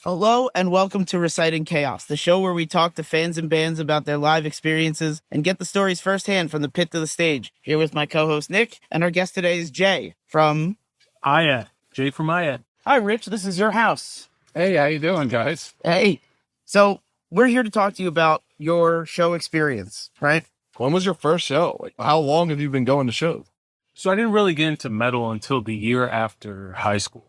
Hello and welcome to Reciting Chaos, the show where we talk to fans and bands about their live experiences and get the stories firsthand from the pit to the stage. Here with my co-host Nick, and our guest today is Jay from IATT. Jay from IATT. Hi Rich, this is your house. Hey, how you doing, guys? Hey. So we're here to talk to you about your show experience, right? When was your first show? Like, how long have you been going to shows? So I didn't really get into metal until the year after high school.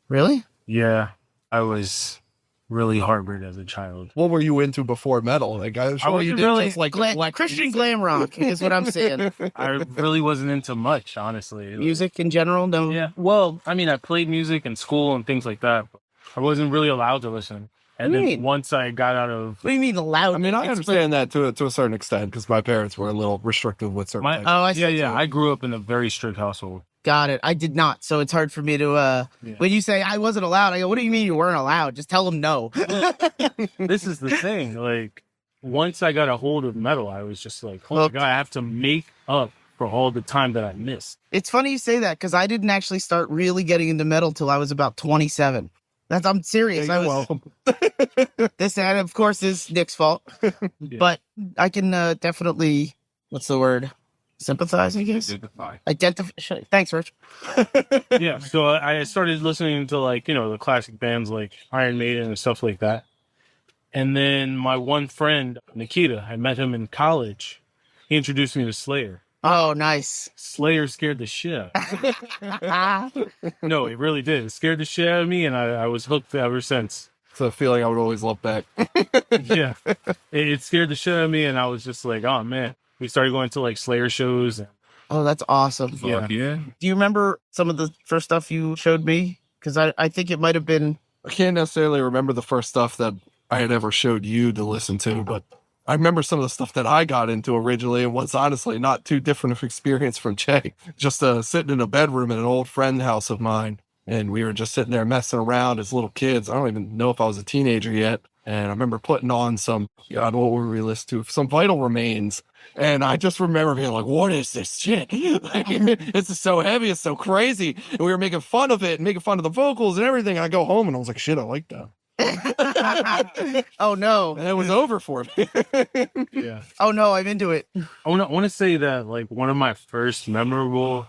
Really? Yeah, I was really harbored as a child. What were you into before metal? Like, I'm sure you wasn't did really just like Christian glam rock is what I'm saying. I really wasn't into much, honestly. Music in general? No. Yeah, well, I mean, I played music in school and things like that, but I wasn't really allowed to listen. And What do you then mean? once I got out of What do you mean allowed? I mean, I understand that to a certain extent because my parents were a little restrictive with certain things. Oh, I see. I grew up in a very strict household. Got it. I did not, so it's hard for me to, when you say I wasn't allowed, I go, what do you mean you weren't allowed? Just tell them no. This is the thing. Like, once I got a hold of metal, I was just like, oh my God, I have to make up for all the time that I missed. It's funny you say that because I didn't actually start really getting into metal till I was about 27. I'm serious. Yeah, you're welcome. This, and of course, is Nick's fault. Yeah. But I can definitely, what's the word? Sympathize, I guess? Identify. Thanks, Rich. Yeah, so I started listening to, like, the classic bands like Iron Maiden and stuff like that. And then my one friend, Nikita, I met him in college. He introduced me to Slayer. Oh, nice. Slayer scared the shit out of me. No, it really did. It scared the shit out of me, and I was hooked ever since. It's a feeling I would always love back. Yeah, it scared the shit out of me, and I was just like, oh, man. We started going to, like, Slayer shows. And, Oh, that's awesome. yeah. Do you remember some of the first stuff you showed me? Because I think it might have been... I can't necessarily remember the first stuff that I had ever showed you to listen to, but I remember some of the stuff that I got into originally and was honestly not too different of experience from Jay. Just sitting in a bedroom in an old friend house of mine, and we were just sitting there messing around as little kids. I don't even know if I was a teenager yet. And I remember putting on some, God, what were we listening to? Some Vital Remains. And I just remember being like, what is this shit? Like, this is so heavy. It's so crazy. And we were making fun of it and making fun of the vocals and everything. And I go home and I was like, shit, I like that. Oh, no. And it was over for me. Yeah. Oh, no, I'm into it. I want to say that, like, one of my first memorable,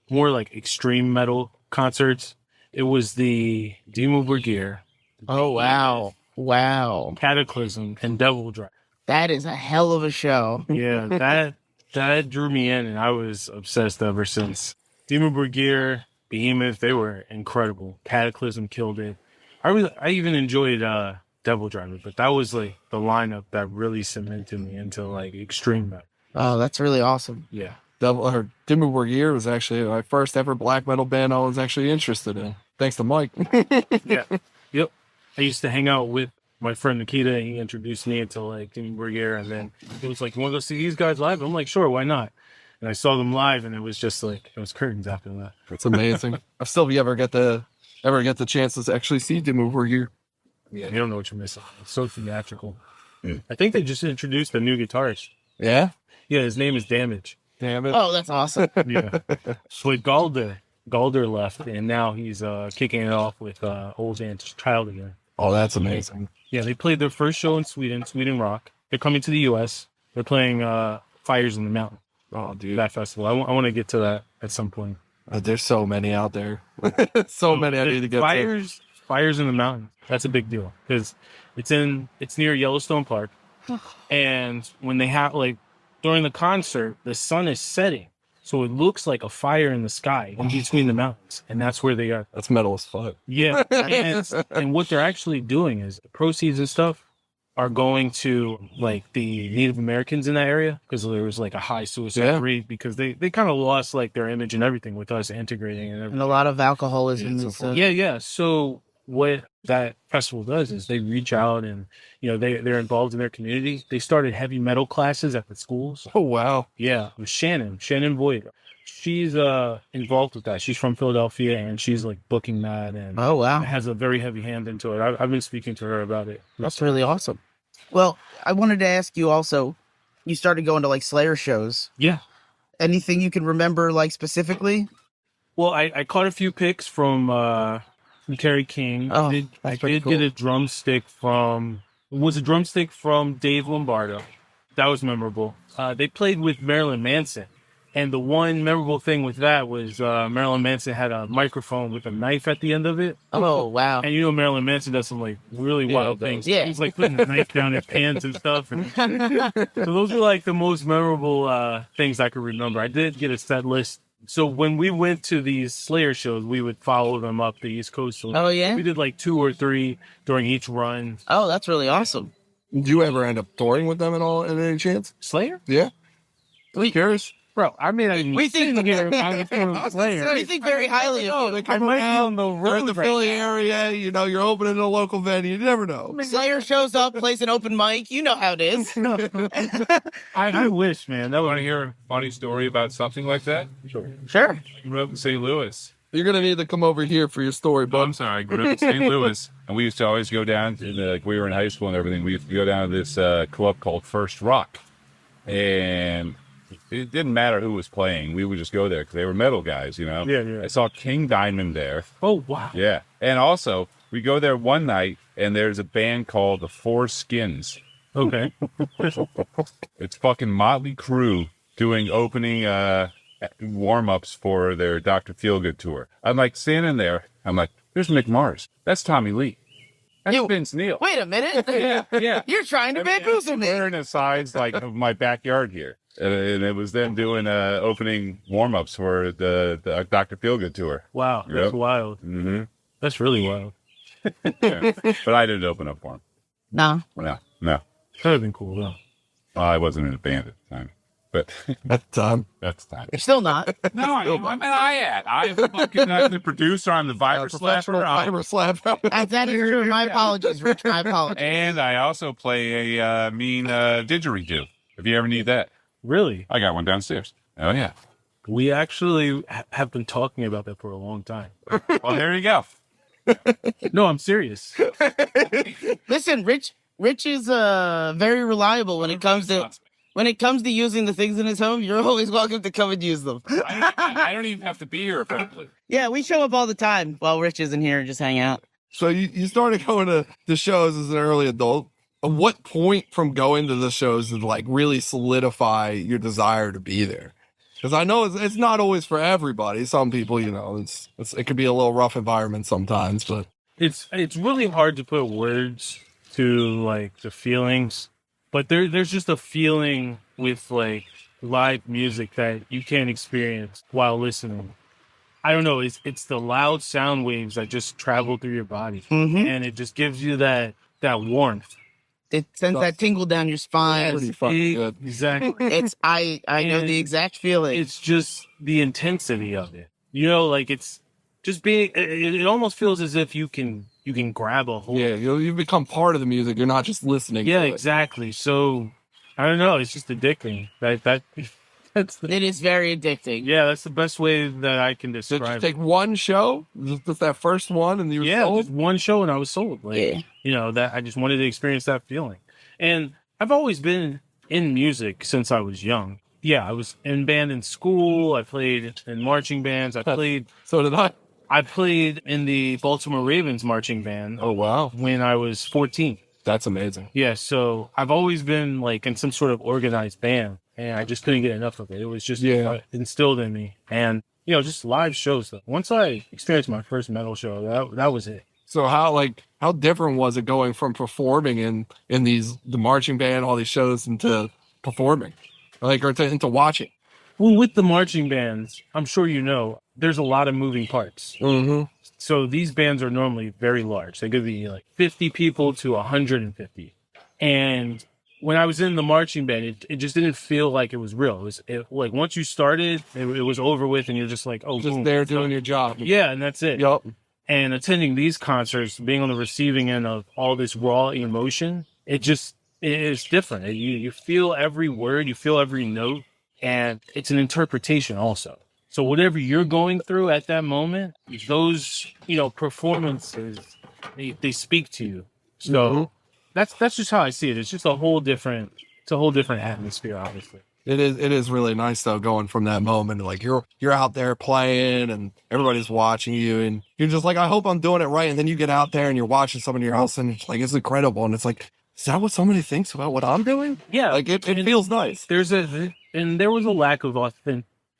more like extreme metal concerts, it was the Dimmu Borgir, Oh, wow. Wow. Cataclysm, and Devil Drive. That is a hell of a show. Yeah, that drew me in, and I was obsessed ever since. Dimmu Borgir, Behemoth, they were incredible. Cataclysm killed it. I even enjoyed Devil Driver, but that was like the lineup that really cemented me into like extreme metal. Oh, that's really awesome. Yeah. Dimmu Borgir was actually my first ever black metal band I was actually interested in. Thanks to Mike. Yeah. Yep. I used to hang out with my friend Nikita, and he introduced me into like Dimmu Borgir, and then he was like, "You want to go see these guys live?" I'm like, "Sure, why not?" And I saw them live, and it was just like it was curtains after that. It's amazing. If still you ever get the chance to actually see Dimmu Borgir. Yeah, you don't know what you're missing. It's so theatrical. I think they just introduced a new guitarist. Yeah? Yeah, his name is Damage. Damn it. Oh, that's awesome. Yeah. So Galder left, and now he's kicking it off with Old Aunt's Child again. Oh, that's amazing. Yeah, they played their first show in Sweden Rock. They're coming to the U.S. They're playing Fires in the Mountain, Oh, dude. that festival. I want to get to that at some point. There's so many out there. So many I need to get to. Fires in the Mountain. That's a big deal because it's near Yellowstone Park, and when they have like during the concert, the sun is setting, so it looks like a fire in the sky in between the mountains, and that's where they are. That's metal as fuck. Yeah, and what they're actually doing is the proceeds and stuff are going to like the Native Americans in that area because there was like a high suicide rate because they kind of lost like their image and everything with us integrating and everything. And a lot of alcoholism and stuff. Yeah. So what that festival does is they reach out and, they're involved in their community. They started heavy metal classes at the schools. Oh, wow. Yeah. It was Shannon Voigt. She's involved with that. She's from Philadelphia and she's like booking that and Oh, wow. has a very heavy hand into it. I've been speaking to her about it. That's really awesome. Well, I wanted to ask you also, you started going to like Slayer shows. Yeah. Anything you can remember like specifically? Well, I caught a few pics from from Kerry King. Oh, Did that's pretty get a drumstick from Dave Lombardo. That was memorable. They played with Marilyn Manson. And the one memorable thing with that was Marilyn Manson had a microphone with a knife at the end of it. Oh, wow. And you know Marilyn Manson does some like really wild things. Yeah. He's like putting a knife down his pants and stuff. And so those were like the most memorable things I could remember. I did get a set list. So when we went to these Slayer shows, we would follow them up the East Coast. So Oh, yeah? we did like 2 or 3 during each run. Oh, that's really awesome. Did you ever end up touring with them at all, at any chance? Slayer? Yeah. We- Curious? Bro, I mean, We think here on Slayer. we think very highly of you. I might be on the You're in the road Philly area, you know, you're opening a local venue. You never know. Slayer shows up, plays an open mic. You know how it is. I wish, man. That Want would to hear a funny story about something like that? sure. Sure. I grew up in St. Louis. You're going to need to come over here for your story, Oh, bud. I'm sorry. I grew up in St. Louis, and we used to always go down to like we were in high school and everything. We used to go down to this club called First Rock, and it didn't matter who was playing. We would just go there because they were metal guys, you know. Yeah, yeah. I saw King Diamond there. Oh, wow. Yeah, and also we go there one night, and there's a band called the Four Skins. Okay. It's fucking Motley Crue doing opening warm-ups for their Dr. Feelgood tour. I'm like standing there. I'm like, there's Mick Mars. That's Tommy Lee. That's You- Vince Neil. Wait a minute. Yeah. You're trying to bamboozle me. We're in the sides like of my backyard here. And it was them doing opening warm-ups for the Dr. Feelgood tour. Wow. That's Yep. wild. Mm-hmm. That's really wild. Yeah. But I didn't open up for him. No. No. That would have been cool, though. Well, I wasn't in a band at the time. But At the time. that's the time. You're still not. No, I'm an IATT. I'm the producer. I'm the virus Professional slapper. fiber slap. That is true. My apologies, Rich. My apologies. And I also play a mean didgeridoo. If you ever need that, Really? I got one downstairs. Oh yeah. We actually have been talking about that for a long time. Well, there you go. No, I'm serious. Listen, Rich is very reliable when it comes to using the things in his home. You're always welcome to come and use them. I don't even have to be here effectively. Yeah, we show up all the time while Rich isn't here and just hang out. So you started going to the shows as an early adult. At what point from going to the shows did like really solidify your desire to be there? Because I know it's not always for everybody. Some people, you know, it could be a little rough environment sometimes, but It's really hard to put words to like the feelings, but there's just a feeling with like live music that you can't experience while listening. I don't know. It's the loud sound waves that just travel through your body, and it just gives you that warmth. It sends that tingle down your spine. pretty fucking good. Exactly. It's I know the exact feeling. It's just the intensity of it. You know, like it's just being. It almost feels as if you can grab a hold. Yeah, you become part of the music. You're not just listening. Yeah, to it. exactly. So I don't know. It's just addicting. That's It is very addicting. yeah. That's the best way that I can Did describe you it. take one show? Just that first one, and you were Yeah, sold? just one show and I was sold. Like, Yeah. you know, that I just wanted to experience that feeling. And I've always been in music since I was young. Yeah, I was in band in school. I played in marching bands. I played So did I. in the Baltimore Ravens marching band Oh wow, when I was 14. that's amazing. Yeah, so I've always been like in some sort of organized band, and I just couldn't get enough of it. It was just instilled in me. And, you know, just live shows. Once I experienced my first metal show, that was it. So how different was it going from performing in the marching band, all these shows, into performing, like or into watching? Well, with the marching bands, I'm sure you know, there's a lot of moving parts. Mm-hmm. So these bands are normally very large. They could be like 50 people to 150. And when I was in the marching band, it just didn't feel like it was real. Like once you started, it was over with, and you're just like, oh, Just boom. there doing your job. Yeah, and that's it. Yup. And attending these concerts, being on the receiving end of all this raw emotion, it's different. You feel every word, you feel every note, and it's an interpretation also. So whatever you're going through at that moment, those, you know, performances, they speak to you. So that's just how I see it. It's just a whole different atmosphere, obviously. It is really nice though, going from that moment, like you're out there playing and everybody's watching you and you're just like, I hope I'm doing it right. And then you get out there and you're watching somebody else and it's like, it's incredible. And it's like, is that what somebody thinks about what I'm doing? Yeah. Like it feels nice. There was a lack of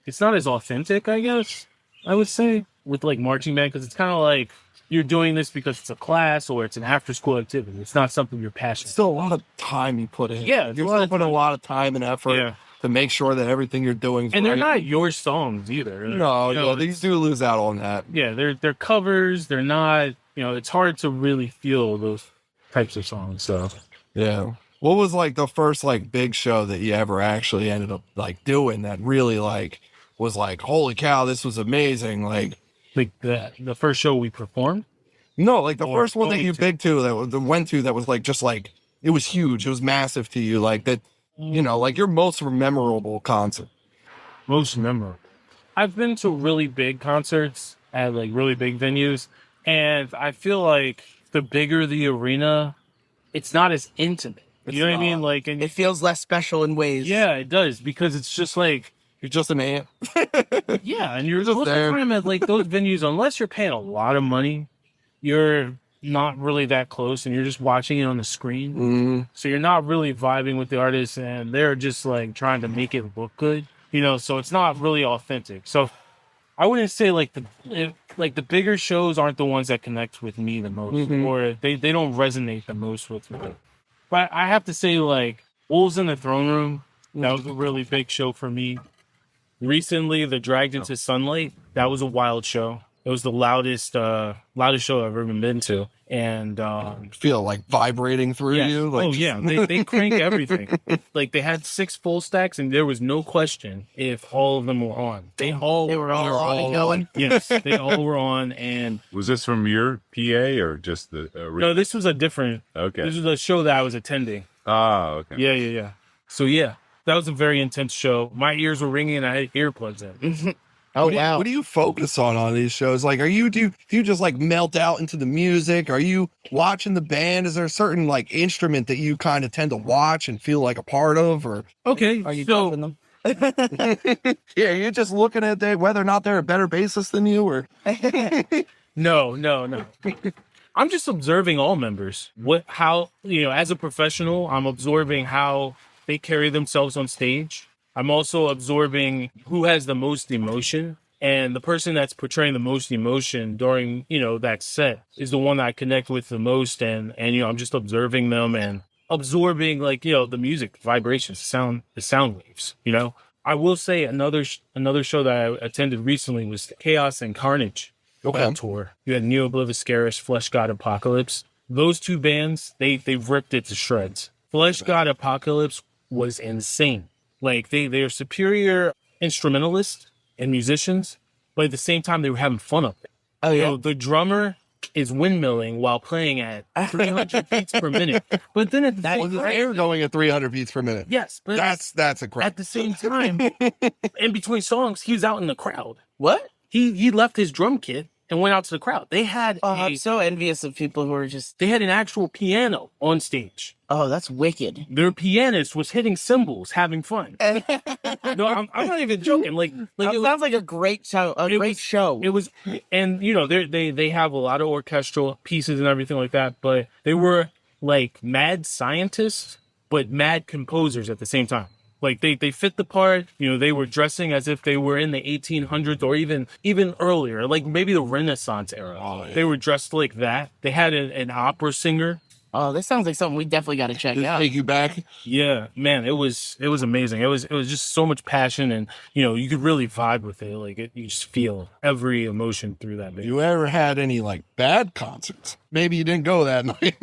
it's not as authentic, I guess, I would say, with like marching band, because it's kind of like you're doing this because it's a class or it's an after school activity. It's not something you're passionate It's still a lot of time you put in. Yeah, You're still putting a lot of time and effort to make sure that everything you're doing is and they're right. not your songs either. No, these do lose out on that. Yeah, they're covers. They're not, it's hard to really feel those types of songs. So yeah. What was like the first like big show that you ever actually ended up like doing that really like was like, holy cow, this was amazing? Like the first show we performed? No, like the first one that you went to that was like just like it was huge. It was massive to you. Like that, like your most memorable concert. Most memorable. I've been to really big concerts at like really big venues, and I feel like the bigger the arena, it's not as intimate. You know what I mean? Like, and It feels less special in ways. yeah, it does, because it's just like You're just an ant. yeah, and you're just most of there. the time at like those venues, unless you're paying a lot of money, you're not really that close, and you're just watching it on the screen. Mm-hmm. So you're not really vibing with the artists, and they're just like trying to make it look good, so it's not really authentic. So I wouldn't say like the bigger shows aren't the ones that connect with me the most, or they don't resonate the most with me. But I have to say, like, Wolves in the Throne Room, that was a really big show for me. Recently, the Dragged into Sunlight, that was a wild show. It was the loudest show I've ever been to. And Feel like vibrating through you. Like, oh yeah, they crank everything. Like they had 6 full stacks, and there was no question if all of them were on. They were all going. Yes, they all were on. And Was this from your PA or just the? no, this was a different. Okay. This was a show that I was attending. Ah, okay. Yeah. So yeah, that was a very intense show. My ears were ringing, and I had earplugs in. Oh, wow. What do you focus on these shows? Like, do you just like melt out into the music? Are you watching the band? Is there a certain like instrument that you kind of tend to watch and feel like a part of? Or Okay, Are you so jumping them? yeah, you're just looking at whether or not they're a better bassist than you, or no. I'm just observing all members. How as a professional, I'm absorbing how they carry themselves on stage. I'm also absorbing who has the most emotion, and the person that's portraying the most emotion during, that set is the one that I connect with the most. And I'm just observing them and absorbing like, the music, vibrations, the sound waves, I will say another show that I attended recently was the Chaos and Carnage tour. You had Neo Obliviscaris, Flesh God Apocalypse. Those two bands, they ripped it to shreds. Flesh God Apocalypse was insane. Like they're superior instrumentalists and musicians, but at the same time they were having fun up there. Oh, yeah. The drummer is windmilling while playing at 300 beats per minute. But then at the they're going at 300 beats per minute. yes, but That's a crap. at the same time, in between songs, he was out in the crowd. What? He left his drum kit and went out to the crowd. They had I'm so envious of people who are just... they had an actual piano on stage. Oh, that's wicked. Their pianist was hitting cymbals, having fun. No, I'm not even joking. Like That sounds like a great show. Show. It was, and they have a lot of orchestral pieces and everything like that, but they were like mad scientists, but mad composers at the same time. Like they fit the part. They were dressing as if they were in the 1800s or even earlier, like maybe the Renaissance era. Oh, yeah. They were dressed like that. They had an opera singer. Oh, this sounds like something we definitely got to check Just out. take you back. Yeah, man, it was amazing. It was just so much passion, and you could really vibe with it. Like you just feel every emotion through that. You ever had any like bad concerts? Maybe you didn't go that night.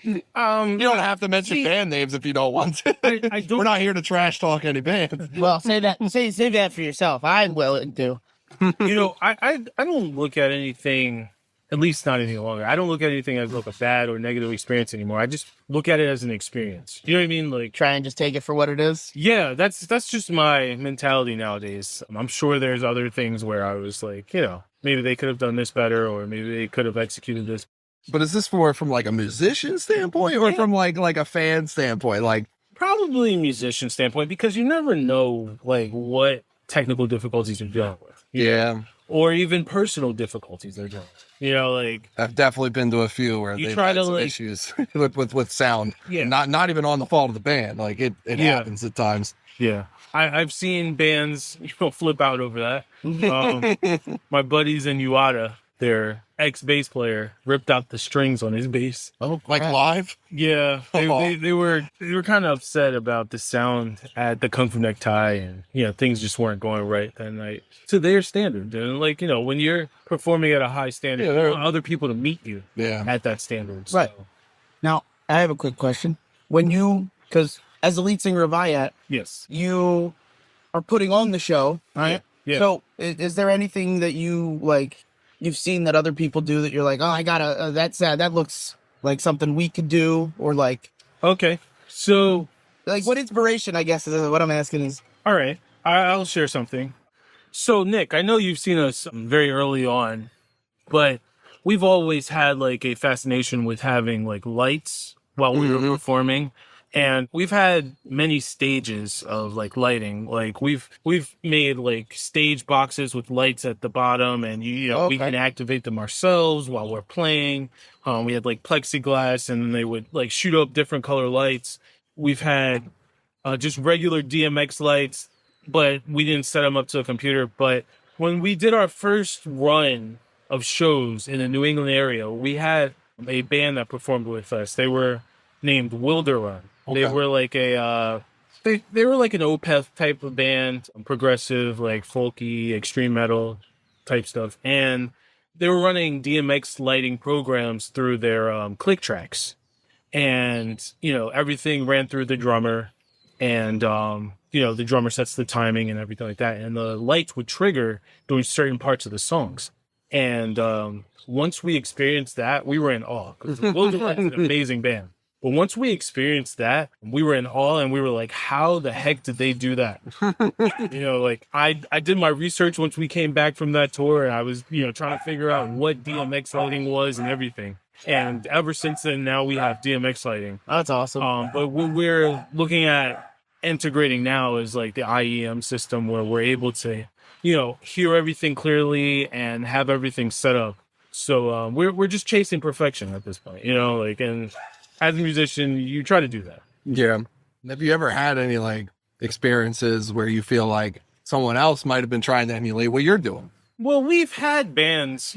You don't have to mention band names if you don't want to. I don't. We're not here to trash talk any bands. Well, say that for yourself. I'm willing to. I don't look at anything, at least not any longer. I don't look at anything as like a bad or negative experience anymore. I just look at it as an experience. You know what I mean? Like, Try and just take it for what it is. yeah, that's just my mentality nowadays. I'm sure there's other things where I was like, maybe they could have done this better, or maybe they could have executed this. But is this more from like a musician standpoint or from like a fan standpoint? Like Probably musician standpoint, because you never know like what technical difficulties you're dealing with. Yeah. Or even personal difficulties they're dealing with. You know, like I've definitely been to a few where You they've try had to, some like- issues with sound. Yeah. Not even on the fault of the band. Like it Yeah. happens at times. Yeah, I've seen bands flip out over that. My buddies in UATA, their ex-bass player ripped out the strings on his bass. Oh, Like crap. live? Yeah, they were kind of upset about the sound at the Kung Fu Necktie, and things just weren't going right that night to their standard. And like when you're performing at a high standard, you want other people to meet you at that standard. So. Right. Now, I have a quick question. Because as the lead singer of IATT, Yes. you are putting on the show, right? Yeah. So is there anything that you've seen that other people do that you're like, oh, I gotta, that looks like something we could do, or like Okay. So, what inspiration, I guess, is what I'm asking is. all right, I'll share something. So, Nick, I know you've seen us very early on, but we've always had like a fascination with having like lights while we were performing. And we've had many stages of like lighting. Like we've made like stage boxes with lights at the bottom, and we can activate them ourselves while we're playing. We had like plexiglass, and they would like shoot up different color lights. We've had just regular DMX lights, but we didn't set them up to a computer. But when we did our first run of shows in the New England area, we had a band that performed with us. They were named Wilderrun. They were like they were like an Opeth type of band, progressive, like folky, extreme metal type stuff. And they were running DMX lighting programs through their click tracks. And, everything ran through the drummer, and, the drummer sets the timing and everything like that. And the lights would trigger during certain parts of the songs. And once we experienced that, we were in awe. Because Wilderrun is an amazing band. But once we experienced that, we were in awe, and we were like, how the heck did they do that? I did my research once we came back from that tour, and I was, trying to figure out what DMX lighting was and everything. And ever since then, now we have DMX lighting. That's awesome. But what we're looking at integrating now is like the IEM system, where we're able to, hear everything clearly and have everything set up. So we're just chasing perfection at this point, and as a musician, you try to do that. Yeah. Have you ever had any like experiences where you feel like someone else might have been trying to emulate what you're doing? Well, we've had bands,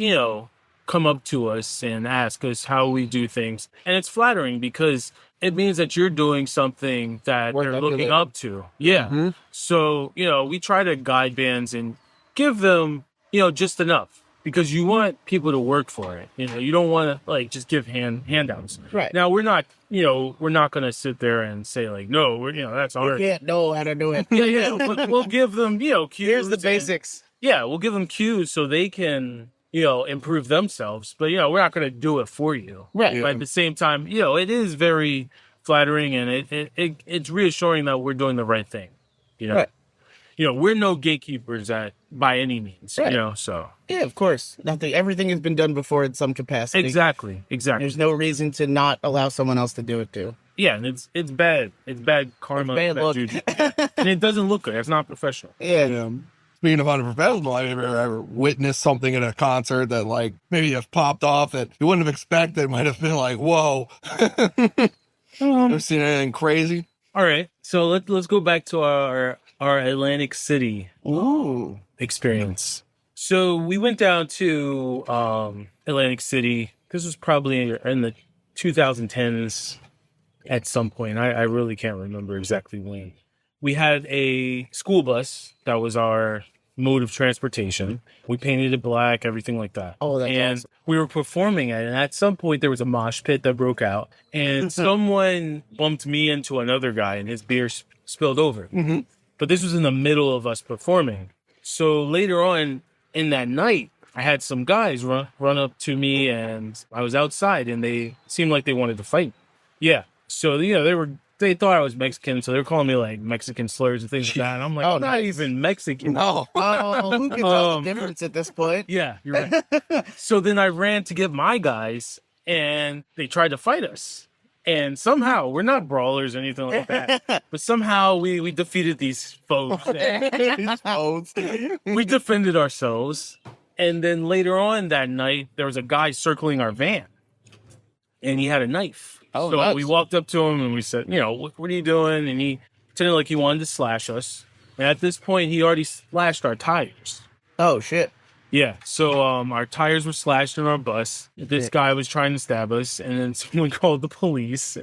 come up to us and ask us how we do things. And it's flattering because it means that you're doing something that they're looking up to. Yeah. Mm-hmm. So, we try to guide bands and give them, just enough. Because you want people to work for it. You don't want to like just give handouts. Right. Now we're not going to sit there and say like, no, that's ours. You can't know how to do it. Yeah. But we'll give them, cues. Here's the basics. We'll give them cues so they can, improve themselves. But, we're not going to do it for you. Right. But at the same time, it is very flattering, and it's reassuring that we're doing the right thing. Right. We're no gatekeepers by any means, Right. so. Yeah, of course. Everything has been done before in some capacity. Exactly. There's no reason to not allow someone else to do it too. Yeah, and it's bad. It's bad karma. It's bad look. Juju. And it doesn't look good. It's not professional. Yeah. Speaking of unprofessional, have you ever witnessed something at a concert that like maybe have popped off that you wouldn't have expected? Might have been like, whoa. Ever seen anything crazy? All right. So let's go back to our Atlantic City experience. So we went down to Atlantic City. This was probably in the 2010s at some point. I really can't remember exactly when. We had a school bus that was our mode of transportation. We painted it black, everything like that. Oh, that's and awesome. we were performing it, and at some point there was a mosh pit that broke out, and someone bumped me into another guy, and his beer spilled over. Mm-hmm. But this was in the middle of us performing. So later on in that night, I had some guys run up to me, and I was outside, and they seemed like they wanted to fight. Yeah. So, they thought I was Mexican, so they were calling me like Mexican slurs and things like that. And I'm like, I'm not even Mexican. No. Oh, who can tell the difference at this point? Yeah, you're right. So then I ran to get my guys, and they tried to fight us. And somehow, we're not brawlers or anything like that, but somehow we defeated these foes. We defended ourselves. And then later on that night, there was a guy circling our van, and he had a knife. Oh, so nuts. we walked up to him and we said, what are you doing? And he pretended like he wanted to slash us. And at this point, he already slashed our tires. Oh, shit. Yeah, so our tires were slashed in our bus. This guy was trying to stab us, and then someone called the police.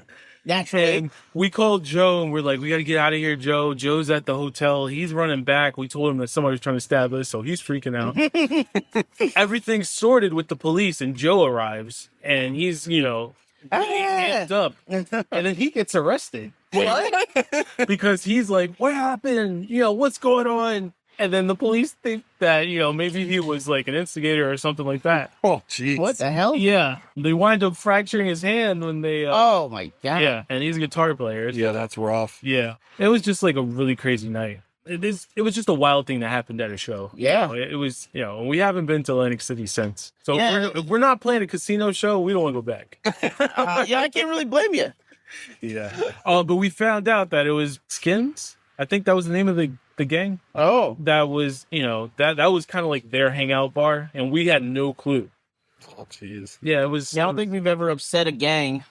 Naturally. And we called Joe, and we're like, we got to get out of here, Joe. Joe's at the hotel. He's running back. We told him that somebody was trying to stab us, so he's freaking out. Everything's sorted with the police, and Joe arrives, and he's, amped up. And then he gets arrested. What? Because he's like, what happened? What's going on? And then the police think that, maybe he was like an instigator or something like that. Oh, jeez. What the hell? Yeah. They wind up fracturing his hand when they... Oh, my God. Yeah, and he's a guitar player. Yeah, that's rough. Yeah. It was just like a really crazy night. It was just a wild thing that happened at a show. Yeah. It was, we haven't been to Atlantic City since. So Yeah. if we're not playing a casino show, we don't want to go back. Yeah, I can't really blame you. Yeah. But we found out that it was Skins. I think that was the name of the gang. Oh. That was, that was kind of like their hangout bar, and we had no clue. Oh, jeez. Yeah, it was. Yeah, I don't think we've ever upset a gang.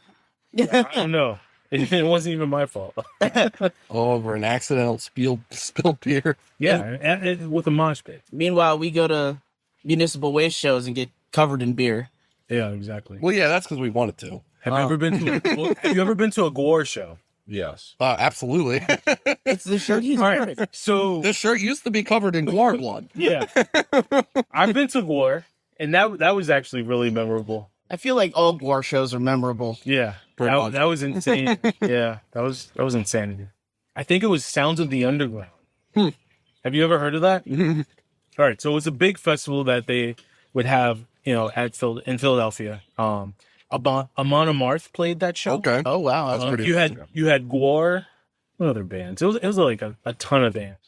I don't know. It wasn't even my fault. Oh, over an accidental spilled beer. Yeah, and with a mosh pit. Meanwhile, we go to municipal waste shows and get covered in beer. Yeah, exactly. Well, yeah, that's because we wanted to. Have you ever been to a Gore show? Yes. Absolutely. It's the shirt he's wearing. So This shirt used to be covered in guar blood. yeah, I've been to Gore, and that was actually really memorable. I feel like all Gore shows are memorable. Yeah, Pretty much. that was insane. Yeah, that was insanity. I think it was Sounds of the Underground. Have you ever heard of that? All right, so it was a big festival that they would have, in Philadelphia. Amon Amarth played that show. Okay. Oh, wow. That's pretty You had Gore. What other bands? It was like a ton of bands.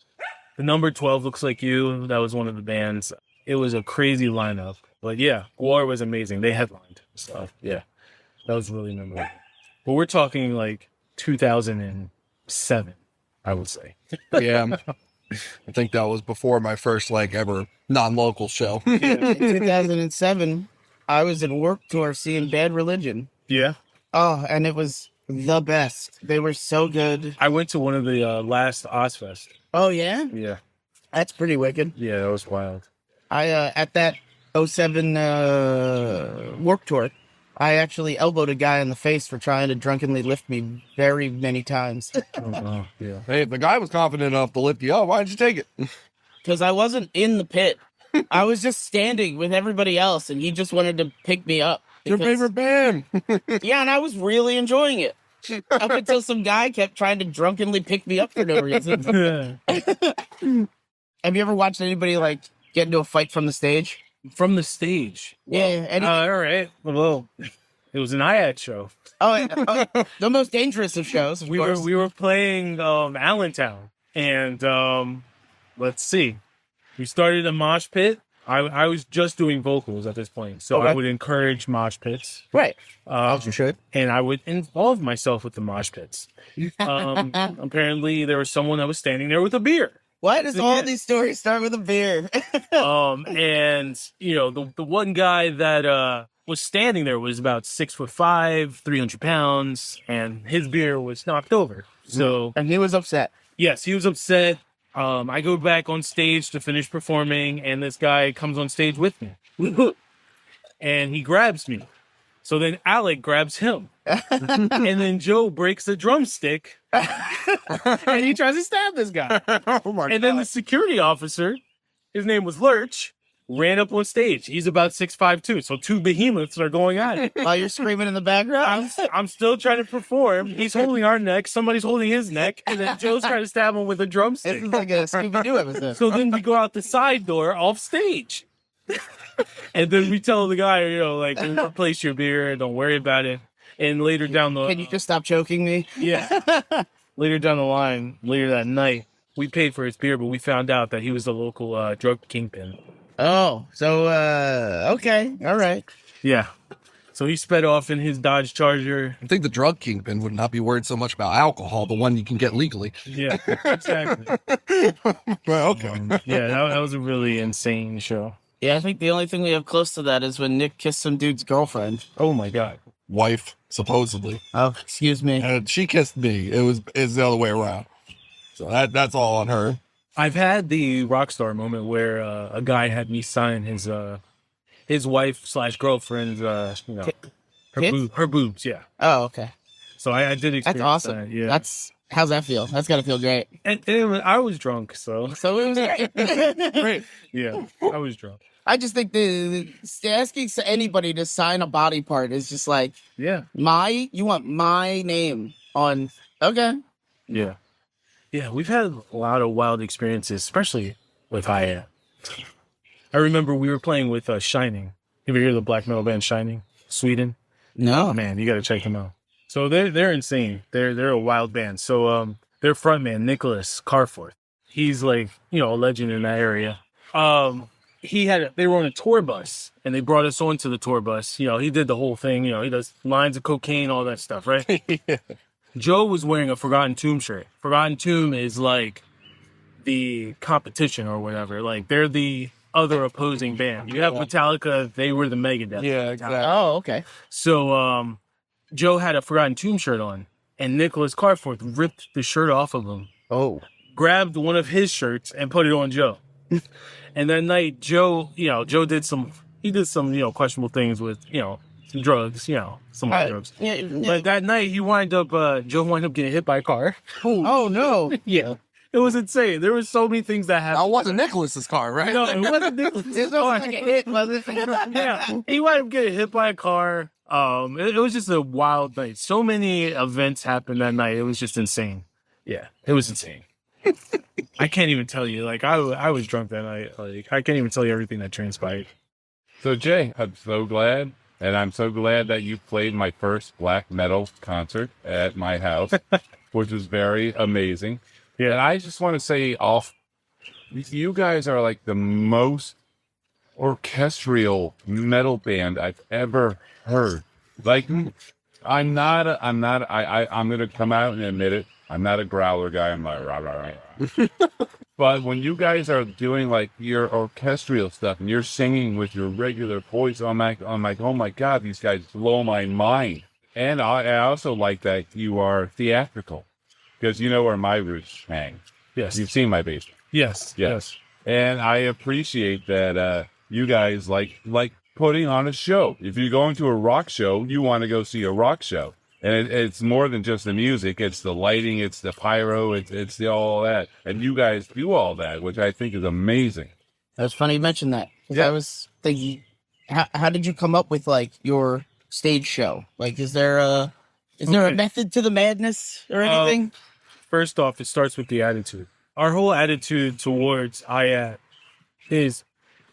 The number 12 Looks Like You. That was one of the bands. It was a crazy lineup. But yeah, Gore was amazing. They headlined. So yeah, that was really memorable. But we're talking like 2007, I would say. Yeah. I think that was before my first ever non-local show. In 2007, I was in Work Tour seeing Bad Religion. Yeah. Oh, and it was the best. They were so good. I went to one of the last Ozfest. Oh, yeah? Yeah. That's pretty wicked. Yeah, that was wild. I, at that '07 Work Tour, I actually elbowed a guy in the face for trying to drunkenly lift me very many times. Oh, yeah. Hey, if the guy was confident enough to lift you up, why didn't you take it? Because I wasn't in the pit. I was just standing with everybody else, and he just wanted to pick me up. Your Because- favorite band. Yeah, and I was really enjoying it. Up until some guy kept trying to drunkenly pick me up for no reason. Have you ever watched anybody get into a fight from the stage? From the stage. Yeah. All right. Well, it was an IATT show. The most dangerous of shows. Of course. We were playing Allentown, and let's see, we started a mosh pit. I was just doing vocals at this point, so Okay. I would encourage mosh pits. Right. As you should. And I would involve myself with the mosh pits. Apparently, there was someone that was standing there with a beer. Why does all these stories start with a beer? And the one guy that was standing there was about 6'5", 300 pounds, and his beer was knocked over. So And he was upset. yes, he was upset. I go back on stage to finish performing, and this guy comes on stage with me, and he grabs me. So then Alec grabs him, and then Joe breaks the drumstick, and he tries to stab this guy. Oh my And then the security officer, his name was Lurch, ran up on stage. He's about 6'5" too, so two behemoths are going at it. While you're screaming in the background. I'm still trying to perform. He's holding our neck. Somebody's holding his neck, and then Joe's trying to stab him with a This drumstick. is like a Scooby-Doo episode. So then we go out the side door off stage. And then we tell the guy, we'll replace your beer. Don't worry about it. And later down the... Can you just stop choking me? Yeah. Later down the line, later that night, we paid for his beer, but we found out that he was the local drug kingpin. Oh, so, okay. All right. Yeah. So he sped off in his Dodge Charger. I think the drug kingpin would not be worried so much about alcohol, the one you can get legally. Yeah, exactly. Well, okay. Yeah, that was a really insane show. Yeah, I think the only thing we have close to that is when Nick kissed some dude's girlfriend. Oh my God. Wife, supposedly. Oh, excuse me. And she kissed me. It's the other way around. So that's all on her. I've had the rock star moment where a guy had me sign his wife / girlfriend's her boobs. Yeah. Oh, okay. So I did experience That's awesome. that. Yeah. How's that feel? That's got to feel great. And I was drunk, so So it was great. Great. yeah, I was drunk. I just think asking anybody to sign a body part is just like, Yeah. you want my name on, okay. Yeah. Yeah, we've had a lot of wild experiences, especially with IATT. I remember we were playing with Shining. You ever hear the black metal band Shining? Sweden? No. Oh, man, you got to check them out. So they're insane. They're a wild band. So their frontman, Nicholas Carforth, he's like, a legend in that area. They were on a tour bus and they brought us onto the tour bus. He did the whole thing. He does lines of cocaine, all that stuff, right? Yeah. Joe was wearing a Forgotten Tomb shirt. Forgotten Tomb is like the competition or whatever. Like they're the other opposing band. You have Metallica, they were the Megadeth. Yeah, exactly. Oh, okay. So Joe had a Forgotten Tomb shirt on and Nicholas Carforth ripped the shirt off of him. Oh. Grabbed one of his shirts and put it on Joe. And that night, Joe did some questionable things with, some drugs, some drugs. Yeah. But that night, Joe wound up getting hit by a car. Oh, no. Yeah. It was insane. There were so many things that happened. That wasn't Nicholas's car, right? No, it wasn't Nicholas. It's not like a hit, was it? Yeah. He wound up getting hit by a car. It was just a wild night. So many events happened that night. It was just insane. Yeah, it was insane. I can't even tell you. Like, I was drunk that night. Like, I can't even tell you everything that transpired. So Jay, I'm so glad, and I'm so glad that you played my first black metal concert at my house, which was very amazing. Yeah. And I just want to say you guys are like the most orchestral metal band I've ever heard. Like, I'm gonna come out and admit it. I'm not a growler guy. I'm like rah rah rah. But when you guys are doing like your orchestral stuff and you're singing with your regular voice, I'm like, oh my God, these guys blow my mind. And I also like that you are theatrical because you know where my roots hang. Yes. You've seen my basement. Yes. And I appreciate that you guys like putting on a show. If you're going to a rock show, you want to go see a rock show. And it's more than just the music. It's the lighting. It's the pyro. It's all that. And you guys do all that, which I think is amazing. That's funny you mentioned that. 'Cause Yeah. I was thinking, how did you come up with like your stage show? Like, is there a method to the madness or anything? First off, it starts with the attitude. Our whole attitude towards IATT is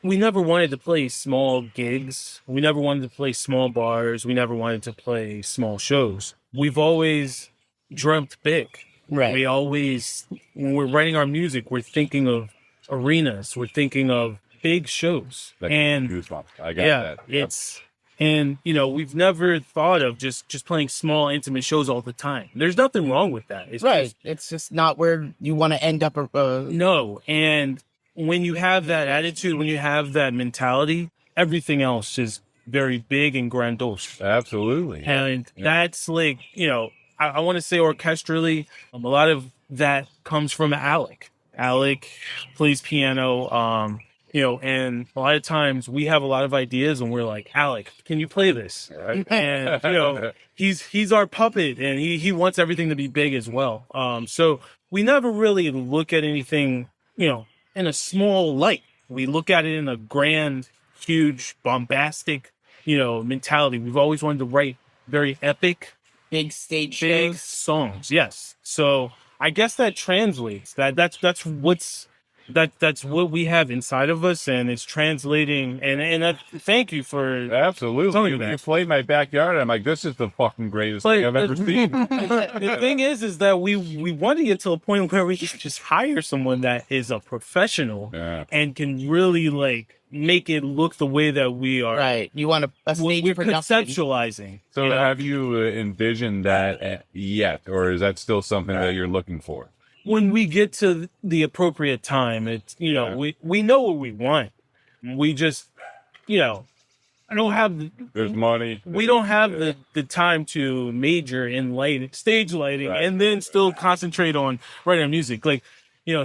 we never wanted to play small gigs. We never wanted to play small bars. We never wanted to play small shows. We've always dreamt big. Right. We always, when we're writing our music, we're thinking of arenas. We're thinking of big shows. Like and goosebumps. I got that. And we've never thought of just playing small, intimate shows all the time. There's nothing wrong with that. It's Right. It's just not where you want to end up. No. And when you have that attitude, when you have that mentality, everything else is very big and grandiose. Absolutely. And that's like, I want to say orchestrally, a lot of that comes from Alec. Alec plays piano, and a lot of times we have a lot of ideas and we're like, Alec, can you play this? Right. And, he's our puppet and he wants everything to be big as well. So we never really look at anything, in a small light. We look at it in a grand, huge, bombastic, mentality. We've always wanted to write very epic, Big stage big shows. songs. Yes. So I guess that translates. That's what we have inside of us, and it's translating. And thank you for Absolutely. telling me You that. played my backyard. I'm like, this is the fucking greatest thing I've ever seen. The thing is that we want to get to a point where we can just hire someone that is a professional Yeah. and can really like make it look the way that we are. Right. You want a stage We're production. conceptualizing. So you know? have you envisioned that yet, or is that still something that you're looking for? When we get to the appropriate time, it's, we know what we want. We just, I don't have, There's money. we don't have the time to major in stage lighting, Right. and then still concentrate on writing music. Like,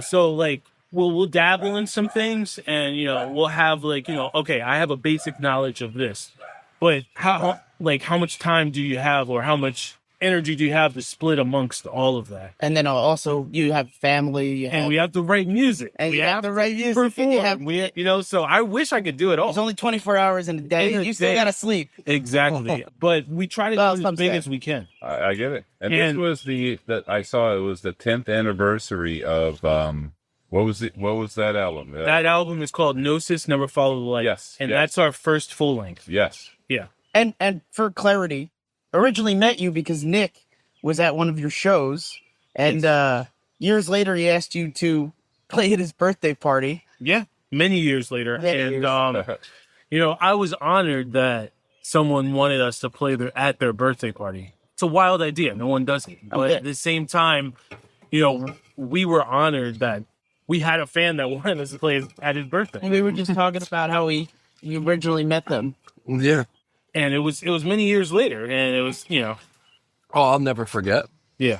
so like, we'll dabble in some things, and, we'll have like, okay, I have a basic knowledge of this, but how much time do you have, or how much energy do you have to split amongst all of that? And then also you have family. And we have to write music. And we you have to write music. perform. And you have, So I wish I could do it all. there's only 24 hours in a day. In a You still day. got to sleep. Exactly. But we try to Well, do some as big say. as we can. I get it. And this And- was that I saw. It was the 10th anniversary of what was it? What was that album? That album is called Gnosis, Never Follow the Light. Yes, And yes. that's our first full length. Yes. Yeah. And for clarity, originally met you because Nick was at one of your shows, and years later he asked you to play at his birthday party. Yeah. Many years later. Many And, years. I was honored that someone wanted us to play at their birthday party. It's a wild idea. No one does it. But at the same time, we were honored that we had a fan that wanted us to play at his birthday. And we were just talking about how we originally met them. Yeah. And it was many years later, and it was, Oh, I'll never forget. yeah.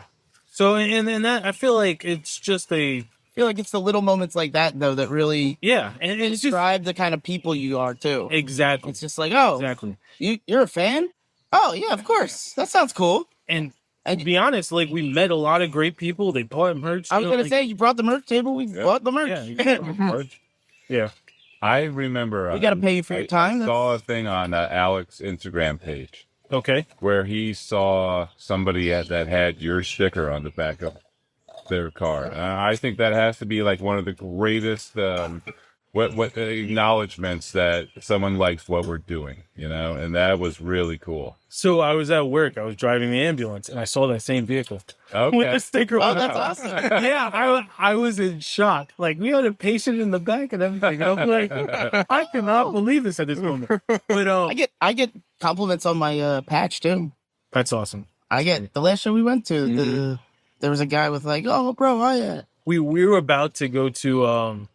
So, and that, I feel like it's just I feel like it's the little moments like that, though, that really and it's just, describe the kind of people you are, too. exactly. It's just like, oh, Exactly. you're a fan? Oh, yeah, of course. That sounds cool. And to be honest, like, we met a lot of great people. They bought merch. I was going to say, you brought the merch table. We bought the merch. Yeah. Yeah. I remember. We got to pay you for your time. I saw a thing on Alex's Instagram page Okay. where he saw somebody that had your sticker on the back of their car. I think that has to be like one of the greatest what acknowledgements that someone likes what we're doing, and that was really cool. So I was at work. I was driving the ambulance, and I saw that same vehicle with Okay. the sticker Oh, on that's it. awesome. Yeah, I was in shock. Like, we had a patient in the back and everything. I'm like, I cannot believe this at this moment. But I get compliments on my patch, too. that's awesome. I get the last show we went to, there was a guy with like, oh, bro, We were about to go to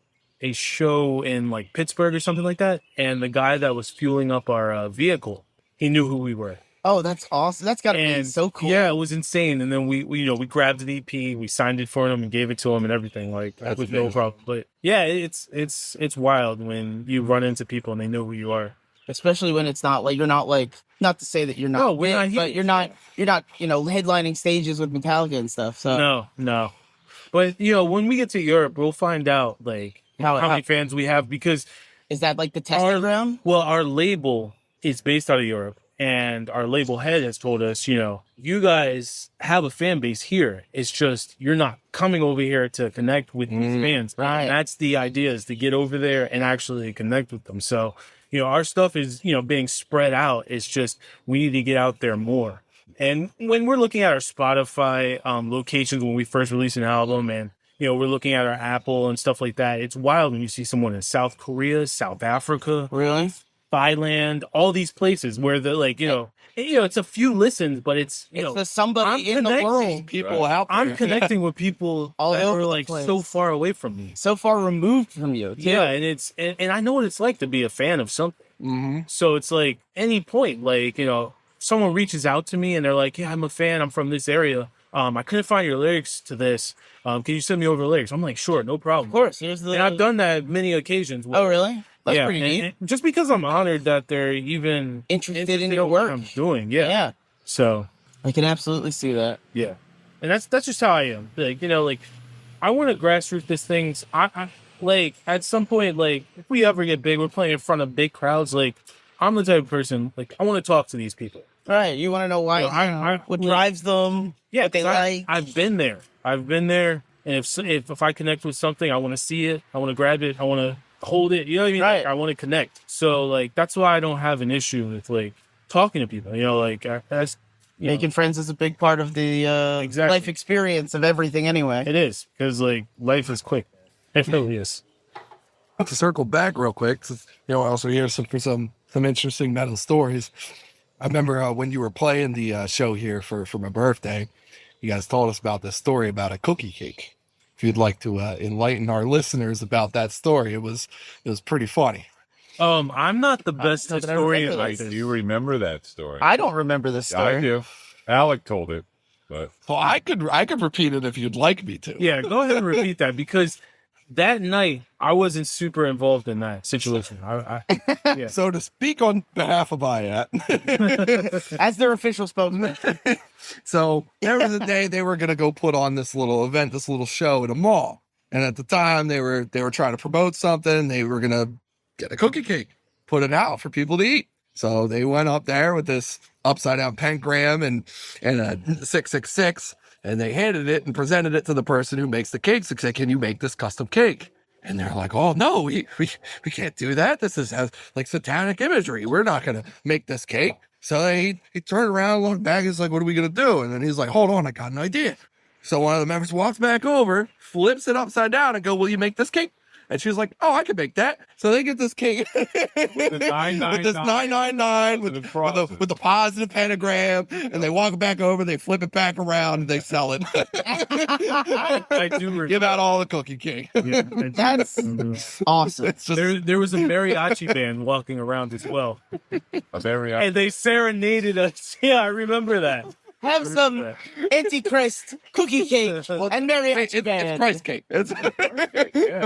a show in like Pittsburgh or something like that, and the guy that was fueling up our vehicle, he knew who we were. oh, that's awesome. That's got to be And so cool. Yeah, it was insane. And then we we grabbed an EP, we signed it for him and gave it to him and everything, like That's with no amazing. problem. But yeah, it's wild when you run into people and they know who you are. Especially when it's not like, you're not like, not to say that you're not, No, we're not big, but huge. you're not, headlining stages with Metallica and stuff. So No. But when we get to Europe, we'll find out like How- how many fans we have, because is that like the testing ground? our label is based out of Europe, and our label head has told us, you guys have a fan base here. It's just you're not coming over here to connect with these fans. right. And that's the idea, is to get over there and actually connect with them. So, our stuff is, being spread out. It's just we need to get out there more. And when we're looking at our Spotify locations when we first release an album, and we're looking at our Apple and stuff like that, it's wild when you see someone in South Korea, South Africa, Really? Thailand, all these places where they're like, it's a few listens, but it's It's the somebody I'm in the connecting. world. People out there. I'm connecting with people All that over are the like place. so far away from me. So far removed from you. Too. Yeah, and it's and I know what it's like to be a fan of something. Mm-hmm. So it's like any point, like, someone reaches out to me and they're like, yeah, I'm a fan, I'm from this area. I couldn't find your lyrics to this. Can you send me over the lyrics? I'm like, sure, no problem. Of course. Here's the. And I've done that many occasions. Oh, really? That's yeah, pretty neat. and just because I'm honored that they're even Interested in your what work. I'm doing. Yeah. Yeah, So I can absolutely see that. yeah, and that's just how I am. Like, I want to grassroots this things. I like at some point, like if we ever get big, we're playing in front of big crowds. Like, I'm the type of person, like, I want to talk to these people. All right. You want to know why? What drives them? Yeah, What they 'cause like? I've been there. And if I connect with something, I want to see it. I want to grab it. I want to hold it. You know what I mean? Right. Like, I want to connect. So like that's why I don't have an issue with like talking to people. That's Making friends is a big part of the Exactly. life experience of everything, anyway. it is, because like life is quick. It really is. to circle back real quick, I also hear some interesting metal stories. I remember when you were playing the show here for my birthday, you guys told us about this story about a cookie cake. If you'd like to enlighten our listeners about that story, it was pretty funny. I'm not the best know that I historian. remember Like this. Do you remember that story? I don't remember this story. I do. Alec told it, but Well, I could repeat it if you'd like me to. Yeah, go ahead and repeat that, because that night I wasn't super involved in that situation. Yeah. So to speak on behalf of IATT, As their official spokesman. so there was a day they were going to go put on this little event, this little show at a mall. And at the time they were trying to promote something. They were going to get a cookie cake, put it out for people to eat. So they went up there with this upside down pentagram and a 666, and they handed it and presented it to the person who makes the cake. So said, "Can you make this custom cake?" And they're like, "Oh no, we can't do that. This has like satanic imagery. We're not gonna make this cake." So he turned around, looked back, he's like, "What are we gonna do?" And then he's like, "Hold on, I got an idea." So one of the members walks back over, flips it upside down, and go, "Will you make this cake?" And she was like, "Oh, I can make that." So they get this cake with the 999 this 999 with the positive pentagram, and they walk back over, they flip it back around, and they sell it. I do Give out all the cookie cake. Yeah, That's awesome. It's just there was a mariachi band walking around as well, a very and they serenaded us. Yeah, I remember that. Have some Antichrist cookie cake and mariachi it's band. Christ cake. yeah,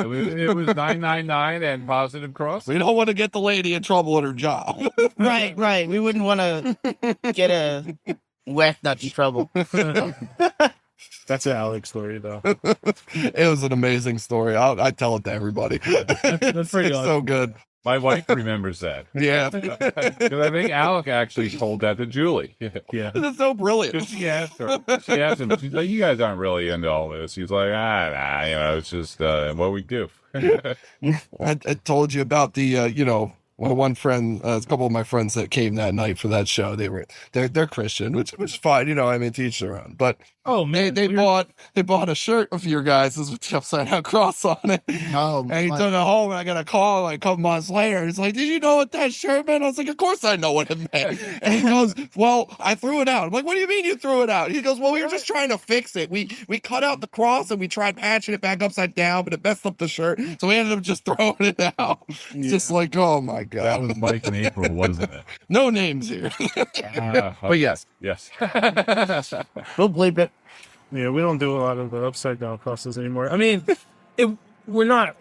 it was 999 and positive cross. We don't want to get the lady in trouble at her job. Right. We wouldn't want to get a whack nut in trouble. That's an Alex story, though. It was an amazing story. I tell it to everybody. That's pretty It's awesome. so good. My wife remembers that. Yeah. Because I think Alec actually told that to Julie. Yeah. It's so brilliant. She asked her. She asked him. She's like, "You guys aren't really into all this." He's like, nah, it's just what we do." I told you about the, one friend, a couple of my friends that came that night for that show. They're Christian, which is fine, to each their own. But Oh man, they bought a shirt of your guys with the upside down cross on it. Oh, And he took it home, and I got a call like a couple months later. He's like, "Did you know what that shirt meant?" I was like, "Of course I know what it meant." And he goes, "Well, I threw it out." I'm like, "What do you mean you threw it out?" He goes, "Well, we were just trying to fix it. We cut out the cross and we tried patching it back upside down, but it messed up the shirt. So we ended up just throwing it out." It's just like, oh my That God. was Mike and April, wasn't it? No names here. But yes. Yes. we'll bleep it. yeah, we don't do a lot of the upside down crosses anymore. I mean, we're not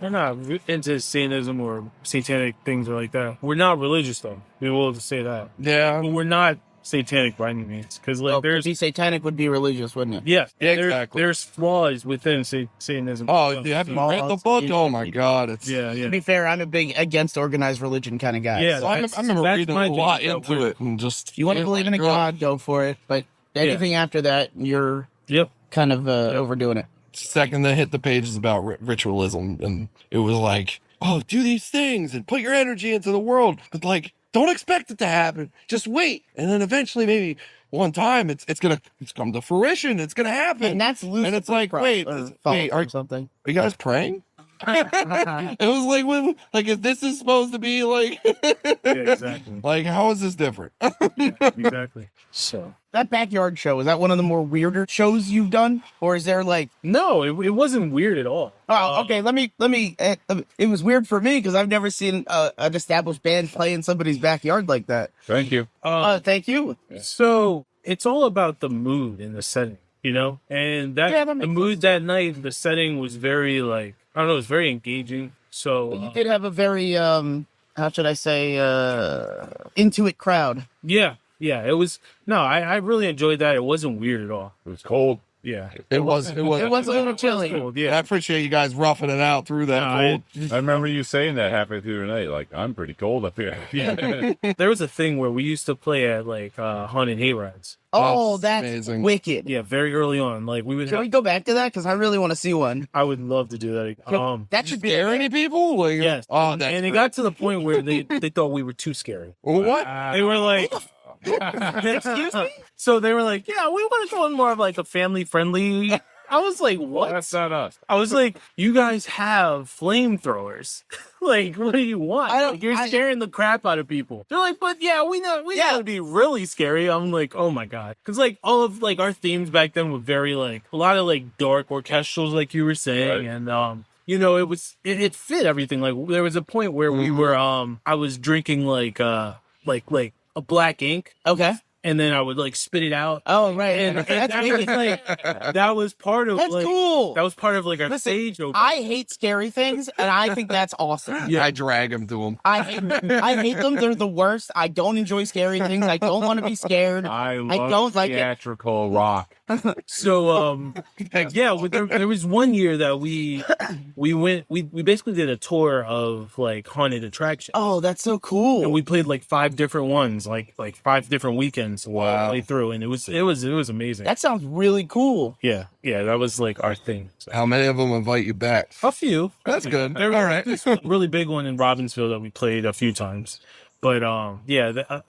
into Satanism or satanic things or like that. We're not religious though. We will say that, Yeah. but we're not satanic by any means. Because like Well, to there's be satanic would be religious, wouldn't it? yeah, Exactly. there's flaws within Satanism. Oh, you haven't read the book? Oh my God. It's yeah. To be fair, I'm a big against organized religion kind of guy. Yeah, So I remember that's reading my a lot thing. into it and just. If you want to believe in a God, go for it. But anything after that, you're Yep. kind of overdoing it. Second that hit the pages about ritualism, and it was like, "Oh, do these things and put your energy into the world, but like, don't expect it to happen. Just wait, and then eventually, maybe one time, it's come to fruition. It's gonna happen." And that's loose. And it's like, wait, or something. are you guys praying? It was like if this is supposed to be like, Yeah, exactly. like how is this different? Exactly. So that backyard show, is that one of the more weirder shows you've done, or is there like? No, it wasn't weird at all. Oh, okay. Let me. It was weird for me because I've never seen an established band play in somebody's backyard like that. Thank you. Thank you. So it's all about the mood and the setting, and that the makes mood that night, the setting was very like, I don't know, it was very engaging. So You did have a very how should I say into it crowd. yeah, it was, no, I really enjoyed that. It wasn't weird at all. It was cold. Yeah. It was. It was a little chilly. Cool, I yeah. appreciate you guys roughing it out through that cold. I remember you saying that halfway through the night. Like, I'm pretty cold up here. Yeah. There was a thing where we used to play at like haunted hayrides. Oh, That's that's amazing. wicked. Yeah, very early on. Like we would Can we go back to that? Because I really want to see one. I would love to do that again. That should be. Scare any people? Like, Yes. Oh, that's And it got to the point where they thought we were too scary. what? They were like, Excuse me. so they were like, yeah, we want to go on more of like a family friendly I was like, what? That's not us. I was like, you guys have flamethrowers. Like, what do you want? Like, you're scaring the crap out of people. They're like, but yeah, we know it'd be really scary. I'm like, oh my God. Cause like all of like our themes back then were very like a lot of like dark orchestrals, like you were saying. Right. And it fit everything. Like there was a point where we were I was drinking like a black ink. Okay. And then I would like spit it out. Oh, right. And that was like that was part of That's like cool. that was part of like our Listen, stage opening. I hate scary things, and I think that's awesome. I drag him to him. I hate them. They're the worst. I don't enjoy scary things. I don't want to be scared. I don't like it. theatrical rock. So there was one year that we basically did a tour of like haunted attractions. Oh, that's so cool. And we played like 5 different ones, like 5 different weekends all the way through, and it was amazing. That sounds really cool. Yeah, that was like our thing. So. How many of them invite you back? A few. That's good. There was All right. this really big one in Robbinsville that we played a few times. But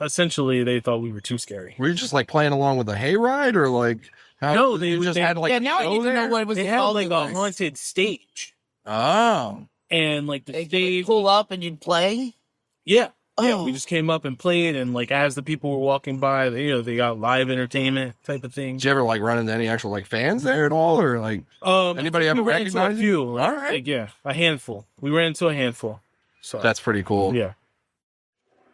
essentially they thought we were too scary. Were you just like playing along with a hayride or like how No, they had like now I need to know what it was they had called. like a haunted stage. Oh. And like the They stage pull up and you'd play. Yeah, Oh. we just came up and played, and like as the people were walking by, they got live entertainment type of thing. Did you ever like run into any actual like fans there at all, or like anybody ever we ran into a recognize you? few? All right. Like, yeah, a handful. We ran into a handful. So That's pretty cool. yeah.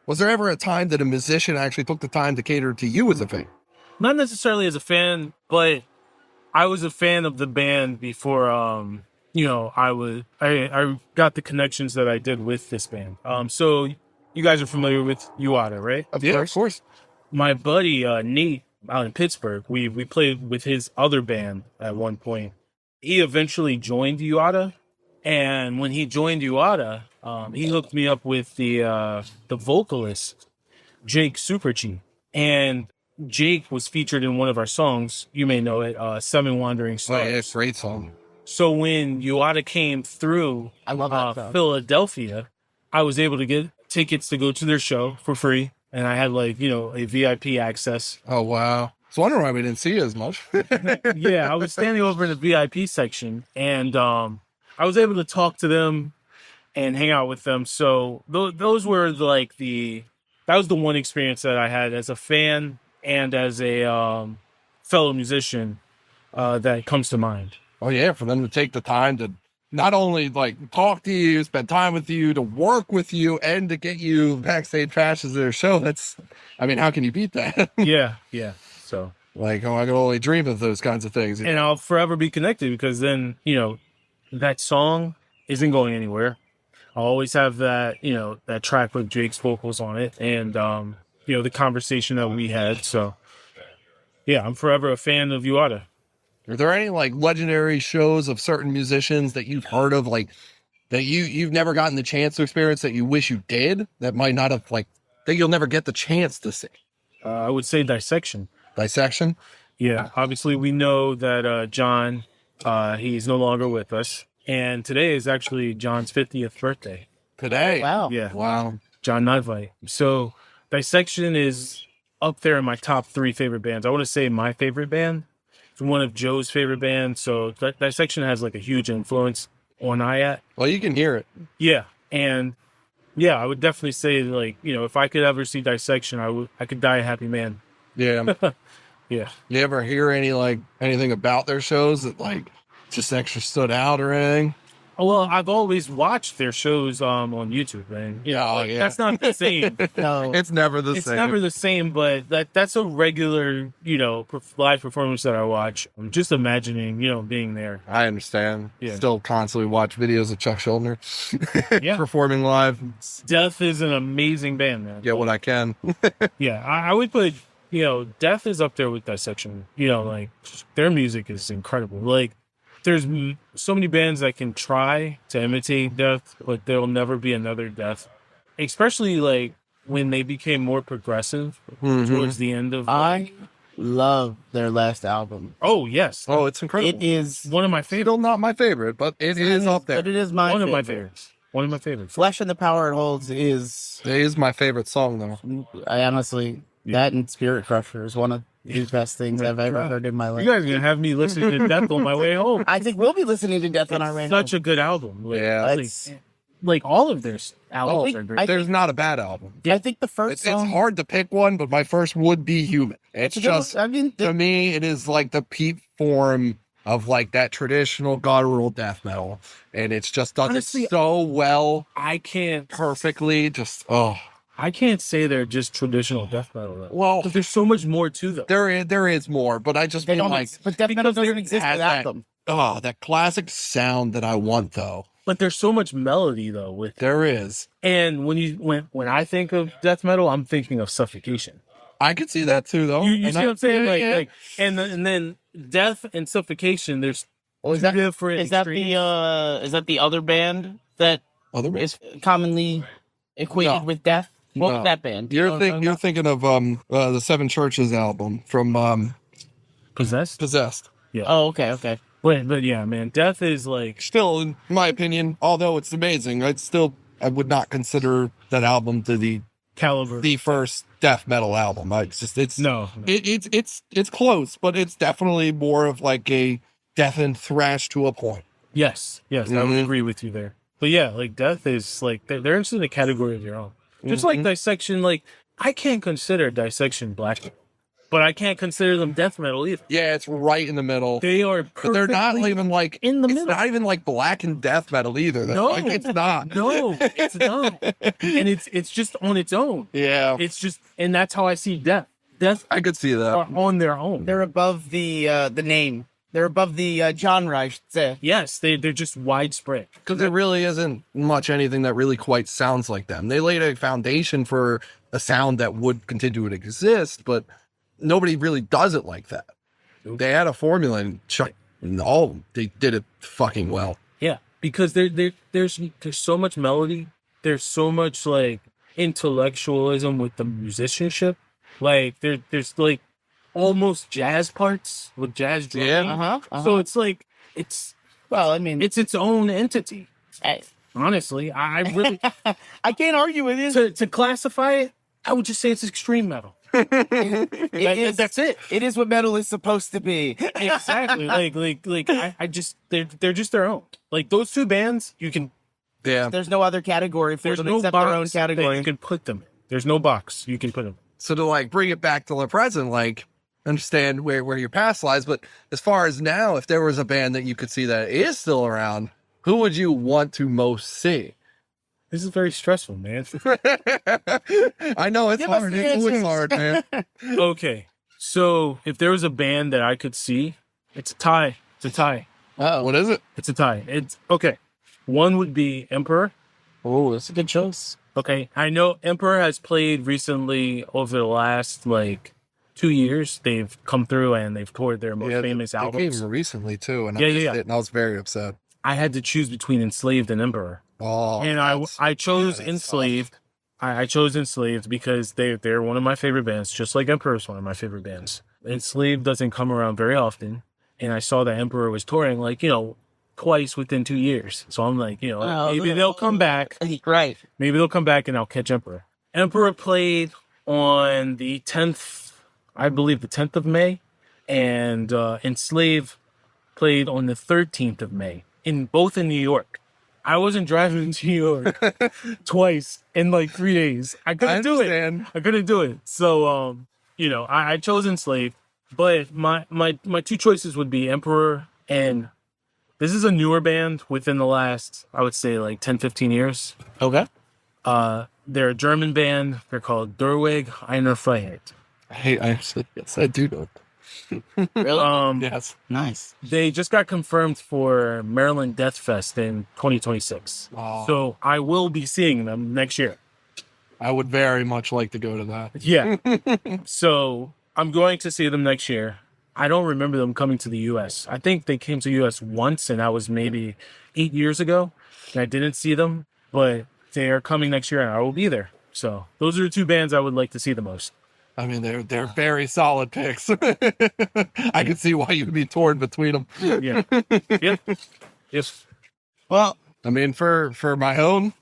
Was there ever a time that a musician actually took the time to cater to you as a fan? Not necessarily as a fan, but I was a fan of the band before. I got the connections that I did with this band. So you guys are familiar with UATA, right? Of course. My buddy Nate out in Pittsburgh, we played with his other band at one point. He eventually joined UATA, and when he joined UATA, he hooked me up with the vocalist Jake Superchi, and Jake was featured in one of our songs. You may know it, Seven Wandering Oh, Stars. yeah, great song. So when UATA came through I love that song. Philadelphia, I was able to get tickets to go to their show for free. And I had a VIP access. Oh, wow. I was wondering why we didn't see you as much. Yeah, I was standing over in the VIP section, and I was able to talk to them and hang out with them. So those were that was the one experience that I had as a fan and as a fellow musician that comes to mind. Oh, yeah, for them to take the time to not only like talk to you, spend time with you, to work with you, and to get you backstage passes to their show. How can you beat that? Yeah. So I can only dream of those kinds of things. and I'll forever be connected, because then that song isn't going anywhere. I'll always have that that track with Jake's vocals on it, and the conversation that we had. So yeah, I'm forever a fan of UATA. Are there any like legendary shows of certain musicians that you've heard of, like that you've never gotten the chance to experience that you wish you did, that might not have that you'll never get the chance to see? I would say Dissection. Dissection? Yeah, obviously we know that John, he's no longer with us, and today is actually John's 50th birthday. Today? Wow. Yeah, Wow. John Nightlight. So Dissection is up there in my top 3 favorite bands. I want to say my favorite band. It's one of Joe's favorite bands. So Dissection has like a huge influence on IATT. Well, you can hear it. Yeah, and yeah, I would definitely say if I could ever see Dissection, I could die a happy man. Yeah. Yeah. You ever hear anything about their shows that just extra stood out or anything? Well, I've always watched their shows on YouTube, and that's not the same. No. It's never the It's same. never the same, but that's a regular, live performance that I watch. I'm just imagining, being there. I understand. Yeah. Still constantly watch videos of Chuck Schuldiner Yeah. performing live. Death is an amazing band, man. Get what I can. Yeah, I would put, Death is up there with Dissection. Their music is incredible. There's so many bands that can try to imitate Death, but there'll never be another Death. Especially when they became more progressive towards the end of. I love their last album. Oh yes, Oh, it's incredible. It is one of my favorites. Still not my favorite, but it is up there. But it is my One of my favorite. favorites. One of my favorites. Flesh and the Power It Holds is, It is my favorite song, though. I honestly, that and Spirit Crusher is one of the best things I've ever heard in my life. You guys are gonna have me listening to Death on my way home. I think we'll be listening to Death on our way home. Such a good album. Yeah. Like all of their albums I are think- great. There's not a bad album. I think the first It's song... hard to pick one, but my first would be Human. It's a good one. just, I mean, to me, it is like the peak form of like that traditional guttural death metal. And it's just done Honestly, so well, I can't perfectly. Just, I can't say they're just traditional death metal though. well, 'Cause there's so much more to them. there is more, but I just they feel don't, like, but death metal doesn't exist has without that- them. that classic sound that I want, though. But there's so much melody though with There is. and when I think of death metal, I'm thinking of Suffocation. I could see that too, though. You And see what I'm saying? yeah. Like and then Death and Suffocation, there's Oh, two different is that extremes. is that the other band that Other is commonly equated No. with death? What No. was that band? You're thinking of the Seven Churches album from Possessed? Possessed. Oh, okay. But yeah, man, Death is like Still, in my opinion, although it's amazing, I would not consider that album to caliber. the first death metal album. It's No. it's close, but it's definitely more of like a death and thrash to a point. Yes, I would Mhm. agree with you there. But yeah, like Death is like they're just in a category of their own. Just like Dissection, like I can't consider Dissection black metal, but I can't consider them death metal either. Yeah, it's right in the middle. They are But they're not perfectly even like in the it's middle. not even like black and death metal either. No. Like, it's not. No, it's not, and it's just on its own. Yeah, It's just, and that's how I see Death. Death I could see that. are on their own. They're above the name. They're above the genre, I should say. Yes, they're just widespread. Because there really isn't much anything that really quite sounds like them. They laid a foundation for a sound that would continue to exist, but nobody really does it like that. They had a formula and they did it fucking well. Yeah, because there's so much melody. There's so much like intellectualism with the musicianship. Like there's like almost jazz parts with jazz drumming. Yeah. So it's like it's Well, I mean, its own entity. I, Honestly, I really I can't argue with you. to classify it, I would just say it's extreme metal. That's it. It is what metal is supposed to be. Exactly. I just they're just their own. Like those two bands, you can Yeah. There's no other category for there's them no except box their own that category. you can put them in. There's no box you can put them. So to like bring it back to the present, like understand where your past lies, but as far as now, if there was a band that you could see that is still around, who would you want to most see? This is very stressful, man. I know it's Give us hard. the It's answers. hard, man. Okay. So if there was a band that I could see, it's a tie. It's a tie. Oh, What is it? It's a tie. It's okay. One would be Emperor. oh, that's a good choice. Okay. I know Emperor has played recently over the last like 2 years. They've come through and they've toured their most famous they albums. came recently too, and Yeah, I yeah, missed yeah. it, and I was very upset. I had to choose between Enslaved and Emperor. Oh, And I chose Enslaved. I chose Enslaved because they're one of my favorite bands, just like Emperor is one of my favorite bands. Enslaved doesn't come around very often, and I saw that Emperor was touring like twice within 2 years. So I'm like, Oh, maybe they'll come back. Right. Maybe they'll come back and I'll catch Emperor. Emperor played on the 10th, I believe the 10th of May, and Enslaved played on the 13th of May, both in New York. I wasn't driving to New York twice in like 3 days. I couldn't do it. understand. I couldn't do it. So, I chose Enslaved, but my two choices would be Emperor, and this is a newer band within the last, I would say, like 10, 15 years. Okay. They're a German band. They're called Durweg Einer Freiheit. Yes, I do know. Really? Yes. Nice. They just got confirmed for Maryland Death Fest in 2026. Oh. So I will be seeing them next year. I would very much like to go to that. Yeah. So I'm going to see them next year. I don't remember them coming to the U.S. I think they came to the U.S. once, and that was maybe 8 years ago. And I didn't see them, but they are coming next year, and I will be there. So those are the two bands I would like to see the most. I mean, they're very solid picks. I can see why you'd be torn between them. Yeah. Yeah. Yes. Well, I mean, for my own,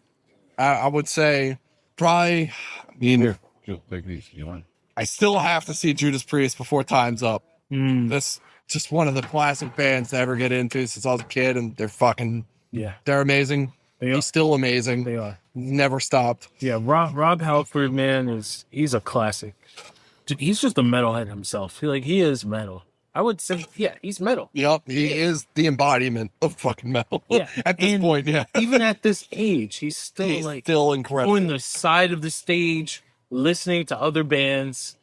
I would say probably. I mean, You'll take these. You want? I still have to see Judas Priest before time's up. That's just one of the classic bands to ever get into since I was a kid, and they're amazing. He's still amazing. They are. Never stopped. Yeah, Rob Halford, man, he's a classic. Dude, he's just a metalhead himself. He is metal. I would say, yeah, he's metal. Yep, he is the embodiment of fucking metal. Yeah, at this point, yeah. Even at this age, he's still incredible. on the side of the stage, listening to other bands,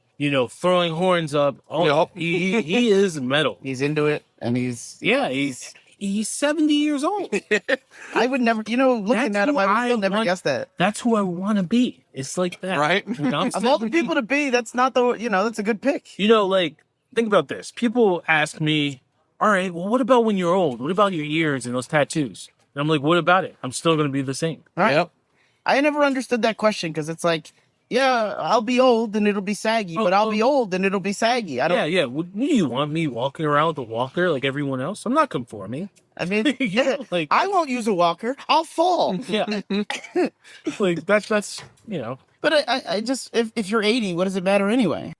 throwing horns up. Yep. He is metal. He's into it, and he's 70 years old. I would never, looking at him, I would never guess that. That's who I want to be. It's like that, right? Of all the people to be, that's not that's a good pick. Think about this. People ask me, all right, well, what about when you're old? What about your ears and those tattoos? And I'm like, what about it? I'm still going to be the same. Right? Yep. I never understood that question because it's like, yeah, I'll be old and it'll be saggy, but I'll be old and it'll be saggy. I don't. Yeah. Would you want me walking around with a walker like everyone else? I'm not conforming. I mean, I won't use a walker. I'll fall. Yeah. that's. But I just, if you're 80, what does it matter anyway?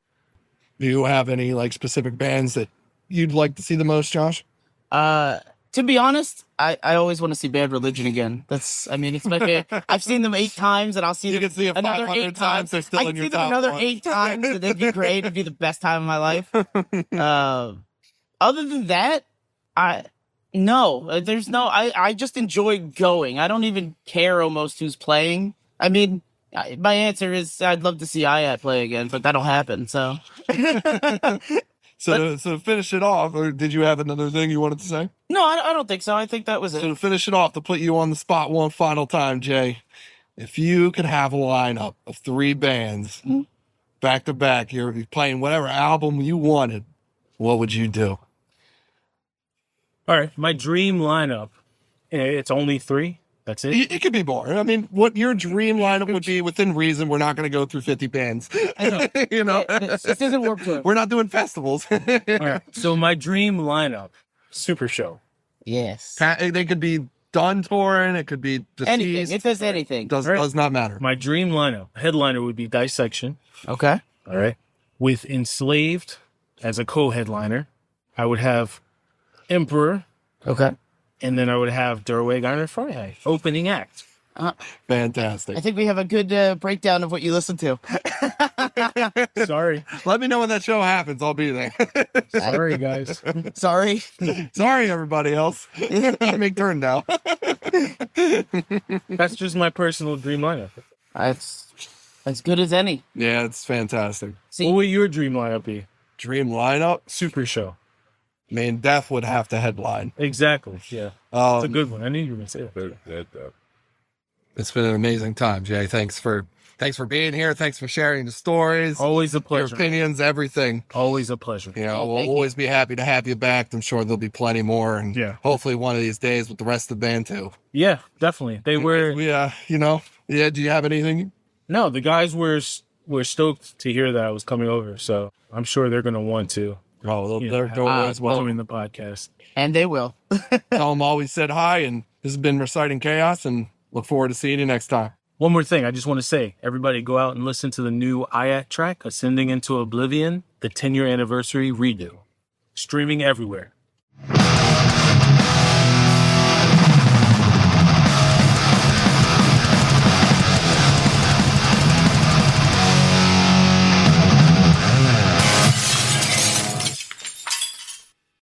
Do you have any specific bands that you'd like to see the most, Josh? To be honest, I always want to see Bad Religion again. It's my favorite. I've seen them 8 times, and I'll see them can see it another 8 times. They're still in your top another one. 8 times, and it'd be great. It'd be the best time of my life. Other than that, I just enjoy going. I don't even care almost who's playing. I mean, my answer is I'd love to see IATT play again, but that'll happen. So. So to finish it off, or did you have another thing you wanted to say? No, I don't think so. I think that was it. So to finish it off, to put you on the spot one final time, Jay, if you could have a lineup of 3 bands back to back, you're playing whatever album you wanted, what would you do? All right, my dream lineup, it's only 3. That's it. It could be more. I mean, what your dream lineup would be within reason. We're not going to go through 50 bands. I know. This doesn't work for. We're not doing festivals. All right. So my dream lineup, Super Show. Yes. They could be done touring. It could be deceased. Anything. It does anything. Does not matter. My dream lineup, headliner would be Dissection. Okay. All right. With Enslaved as a co-headliner, I would have Emperor. Okay. And then I would have Derweg Einer Freiheit, opening act. Fantastic. I think we have a good breakdown of what you listen to. Sorry. Let me know when that show happens. I'll be there. Sorry, guys. Sorry. Sorry, everybody else. I make turn now. That's just my personal dream lineup. It's as good as any. Yeah, it's fantastic. What would your dream lineup be? Dream lineup? Super Show. I mean, Death would have to headline. Exactly. Yeah. It's a good one. I knew you were going to say that. It's been an amazing time, Jay. Thanks for being here. Thanks for sharing the stories. Always a pleasure. Your opinions, everything. Always a pleasure. We'll always be happy to have you back. I'm sure there'll be plenty more, and hopefully one of these days with the rest of the band too. Yeah, definitely. They were. Yeah, do you have anything? No, the guys were stoked to hear that I was coming over, so I'm sure they're going to want to. Oh, they're always welcome in the podcast. And they will. Tell them all we said hi, and this has been Reciting Chaos, and look forward to seeing you next time. One more thing I just want to say. Everybody go out and listen to the new IATT track, Ascending into Oblivion, the 10-year anniversary redo. Streaming everywhere.